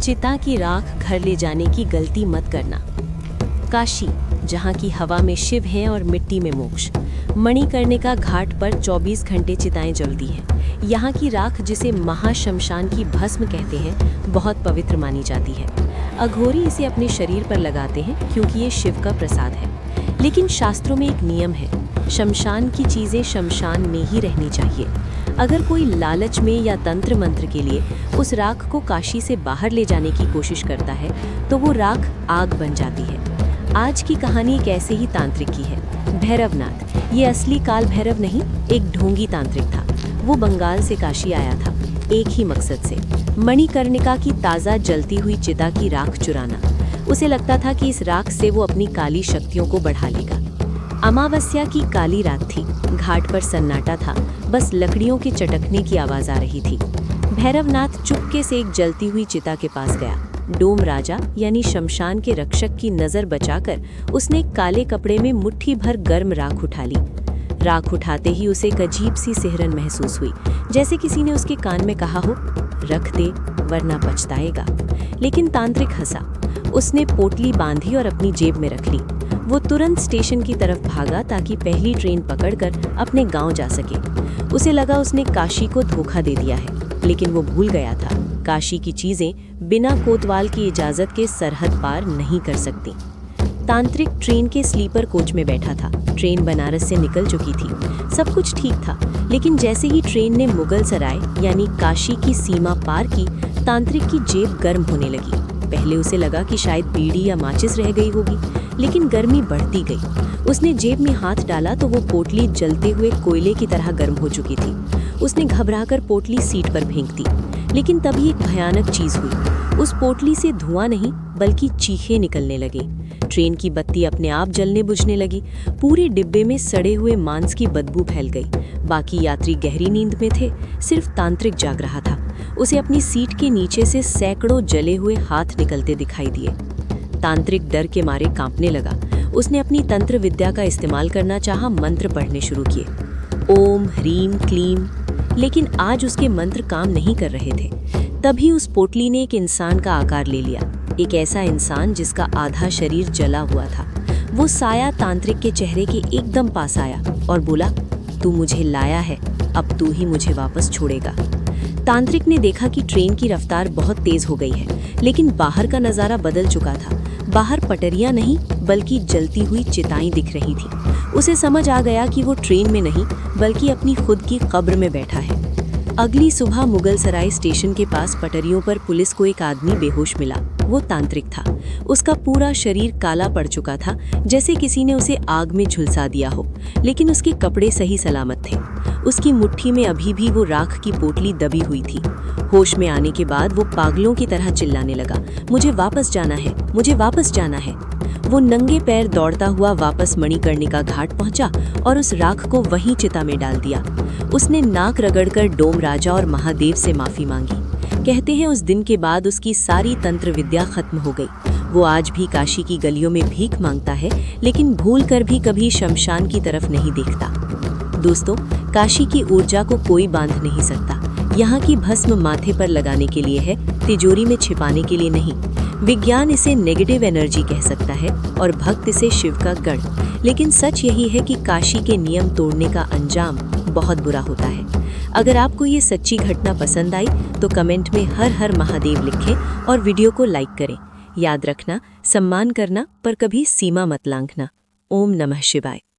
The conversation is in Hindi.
चिता की राख घर ले जाने की गलती मत करना। काशी, जहाँ की हवा में शिव हैं और मिट्टी में मोक्ष। मणिकर्णिका घाट पर 24 घंटे चिताएं जलती हैं। यहाँ की राख, जिसे महाशमशान की भस्म कहते हैं, बहुत पवित्र मानी जाती है। अघोरी इसे अपने शरीर पर लगाते हैं क्योंकि ये शिव का प्रसाद है। लेकिन शास्त्रों में एक नियम है, शमशान की चीज़ें शमशान में ही रहनी चाहिए। अगर कोई लालच में या तंत्र मंत्र के लिए उस राख को काशी से बाहर ले जाने की कोशिश करता है तो वो राख आग बन जाती है। आज की कहानी एक ऐसे ही तांत्रिक की है, भैरवनाथ। ये असली काल भैरव नहीं, एक ढोंगी तांत्रिक था। वो बंगाल से काशी आया था, एक ही मकसद से, मणिकर्णिका की ताज़ा जलती हुई चिता की राख चुराना। उसे लगता था कि इस राख से वो अपनी काली शक्तियों को बढ़ा लेगा। अमावस्या की काली रात थी, घाट पर सन्नाटा था, बस लकड़ियों के चटकने की आवाज़ आ रही थी। भैरवनाथ चुपके से एक जलती हुई चिता के पास गया। डोम राजा यानी शमशान के रक्षक की नज़र बचाकर उसने काले कपड़े में मुट्ठी भर गर्म राख उठा ली। राख उठाते ही उसे एक अजीब सी सिहरन महसूस हुई, जैसे किसी ने उसके कान में कहा हो, रख दे वरना पछताएगा। लेकिन तांत्रिक हंसा। उसने पोटली बांधी और अपनी जेब में रख ली। वो तुरंत स्टेशन की तरफ भागा ताकि पहली ट्रेन पकड़कर अपने गांव जा सके। उसे लगा उसने काशी को धोखा दे दिया है, लेकिन वो भूल गया था, काशी की चीजें बिना कोतवाल की इजाजत के सरहद पार नहीं कर सकती। तांत्रिक ट्रेन के स्लीपर कोच में बैठा था। ट्रेन बनारस से निकल चुकी थी, सब कुछ ठीक था। लेकिन जैसे ही ट्रेन ने मुगल सराय यानी काशी की सीमा पार की, तांत्रिक की जेब गर्म होने लगी। पहले उसे लगा कि शायद बीड़ी या माचिस रह गई होगी, लेकिन गर्मी बढ़ती गई। उसने जेब में हाथ डाला तो वो पोटली जलते हुए कोयले की तरह गर्म हो चुकी थी। उसने घबराकर पोटली सीट पर फेंक दी, लेकिन तभी एक भयानक चीज हुई। उस पोटली से धुआं नहीं बल्कि चीखें निकलने लगी। ट्रेन की बत्ती अपने आप जलने बुझने लगी। पूरे डिब्बे में सड़े हुए मांस की बदबू फैल गई। बाकी यात्री गहरी नींद में थे, सिर्फ तांत्रिक जाग रहा था। उसे अपनी सीट के नीचे से सैकड़ों जले हुए हाथ निकलते दिखाई दिए। तांत्रिक डर के मारे कांपने लगा। उसने अपनी तंत्र विद्या का इस्तेमाल करना चाहा, मंत्र पढ़ने शुरू किए, ओम ह्रीम क्लीम। लेकिन आज उसके मंत्र काम नहीं कर रहे थे। तभी उस पोटली ने एक इंसान का आकार ले लिया, एक ऐसा इंसान जिसका आधा शरीर जला हुआ था। वो साया तांत्रिक के चेहरे के एकदम पास आया और बोला, तू मुझे लाया है, अब तू ही मुझे वापस छोड़ेगा। तांत्रिक ने देखा कि ट्रेन की रफ्तार बहुत तेज हो गई है, लेकिन बाहर का नज़ारा बदल चुका था। बाहर पटरियां नहीं बल्कि जलती हुई चिताएं दिख रही थी। उसे समझ आ गया कि वो ट्रेन में नहीं बल्कि अपनी खुद की कब्र में बैठा है। अगली सुबह मुगल सराय स्टेशन के पास पटरियों पर पुलिस को एक आदमी बेहोश मिला। वो तांत्रिक था। उसका पूरा शरीर काला पड़ चुका था, जैसे किसी ने उसे आग में झुलसा दिया हो, लेकिन उसके कपड़े सही सलामत थे। उसकी मुट्ठी में अभी भी वो राख की पोटली दबी हुई थी। होश में आने के बाद वो पागलों की तरह चिल्लाने लगा, मुझे वापस जाना है, मुझे वापस जाना है। वो नंगे पैर दौड़ता हुआ वापस मणिकर्णिका घाट पहुंचा और उस राख को वहीं चिता में डाल दिया। उसने नाक रगड़कर डोम राजा और महादेव से माफी मांगी। कहते हैं उस दिन के बाद उसकी सारी तंत्र विद्या खत्म हो गई। वो आज भी काशी की गलियों में भीख मांगता है, लेकिन भूल कर भी कभी शमशान की तरफ नहीं देखता। दोस्तों, काशी की ऊर्जा को कोई बांध नहीं सकता। यहाँ की भस्म माथे पर लगाने के लिए है, तिजोरी में छिपाने के लिए नहीं। विज्ञान इसे नेगेटिव एनर्जी कह सकता है और भक्त इसे शिव का गण। लेकिन सच यही है कि काशी के नियम तोड़ने का अंजाम बहुत बुरा होता है। अगर आपको ये सच्ची घटना पसंद आई तो कमेंट में हर हर महादेव लिखें और वीडियो को लाइक करें। याद रखना, सम्मान करना पर कभी सीमा मत लांघना। ओम नमः शिवाय।